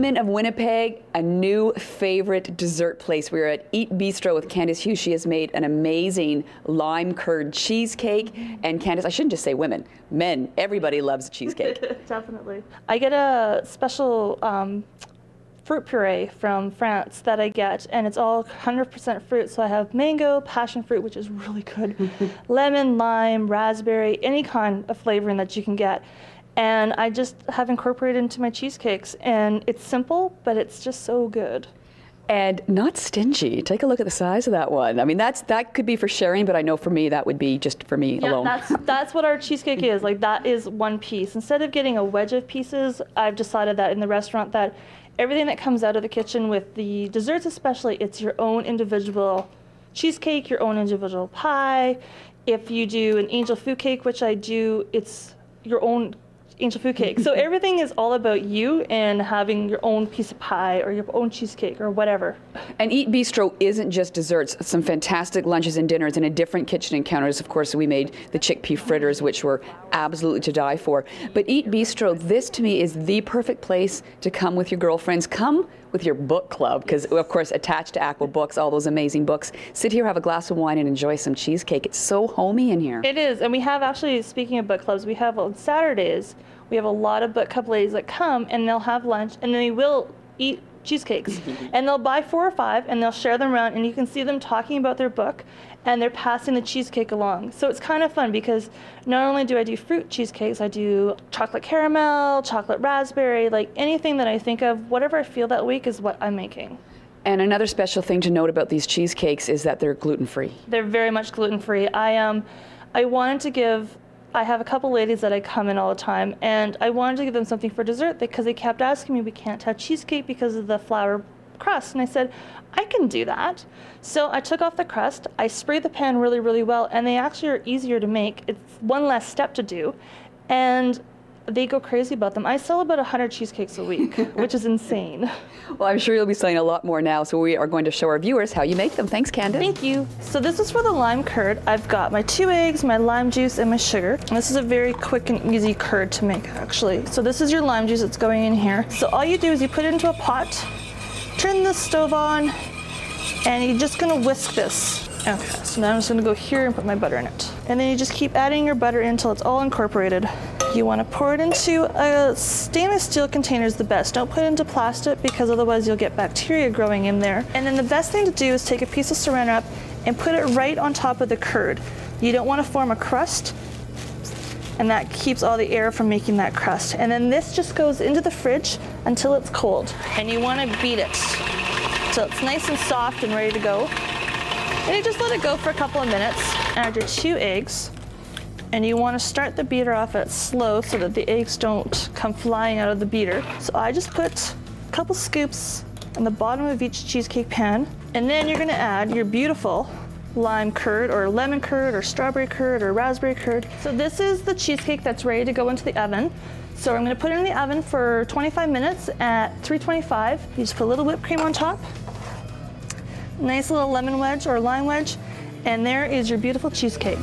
women of Winnipeg, a new favorite dessert place. We're at EAT Bistro with Candace Hughes. She has made an amazing lime curd cheesecake. And Candace, I shouldn't just say women, men, everybody loves cheesecake. Definitely. I get a special fruit puree from France that I get, and it's all 100% fruit. So I have mango, passion fruit, which is really good, lemon, lime, raspberry, any kind of flavoring that you can get. And I just have incorporated into my cheesecakes, and it's simple, but it's just so good. And not stingy. Take a look at the size of that one. I mean, that could be for sharing, but I know for me that would be just for me alone. That's what our cheesecake is. Like, that is one piece. Instead of getting a wedge of pieces, I've decided that in the restaurant that everything that comes out of the kitchen with the desserts especially, it's your own individual cheesecake, your own individual pie. If you do an angel food cake, which I do, it's your own angel food cake. So everything is all about you and having your own piece of pie or your own cheesecake or whatever. And EAT Bistro isn't just desserts, some fantastic lunches and dinners and a different kitchen encounters. Of course, we made the chickpea fritters, which were absolutely to die for. But EAT Bistro, this to me is the perfect place to come with your girlfriends. Come with your book club, because of course attached to Aqua Books, all those amazing books. Sit here, have a glass of wine, and enjoy some cheesecake. It's so homey in here. It is, and we have actually, speaking of book clubs, we have on Saturdays, we have a lot of book club ladies that come and they'll have lunch and they will eat cheesecakes. And they'll buy 4 or 5 and they'll share them around, and you can see them talking about their book and they're passing the cheesecake along. So it's kind of fun because not only do I do fruit cheesecakes, I do chocolate caramel, chocolate raspberry, like anything that I think of, whatever I feel that week is what I'm making. And another special thing to note about these cheesecakes is that they're gluten-free. They're very much gluten-free. I wanted to give, I have a couple ladies that I come in all the time, and I wanted to give them something for dessert because they kept asking me, we can't have cheesecake because of the flour crust. And I said, I can do that. So I took off the crust, I sprayed the pan really, really well, and they actually are easier to make. It's one less step to do, and they go crazy about them. I sell about 100 cheesecakes a week, which is insane. Well, I'm sure you'll be selling a lot more now, so we are going to show our viewers how you make them. Thanks, Candace. Thank you. So this is for the lime curd. I've got my 2 eggs, my lime juice, and my sugar. And this is a very quick and easy curd to make, actually. So this is your lime juice that's going in here. So all you do is you put it into a pot, turn the stove on, and you're just gonna whisk this. Okay, so now I'm just gonna go here and put my butter in it. And then you just keep adding your butter in until it's all incorporated. You wanna pour it into a stainless steel container is the best. Don't put it into plastic because otherwise you'll get bacteria growing in there. And then the best thing to do is take a piece of saran wrap and put it right on top of the curd. You don't wanna form a crust, and that keeps all the air from making that crust. And then this just goes into the fridge until it's cold. And you wanna beat it so it's nice and soft and ready to go. And you just let it go for a couple of minutes. Add your 2 eggs. And you want to start the beater off at slow so that the eggs don't come flying out of the beater. So I just put a couple scoops on the bottom of each cheesecake pan. And then you're going to add your beautiful lime curd or lemon curd or strawberry curd or raspberry curd. So this is the cheesecake that's ready to go into the oven. So I'm going to put it in the oven for 25 minutes at 325. You just put a little whipped cream on top. Nice little lemon wedge or lime wedge. And there is your beautiful cheesecake.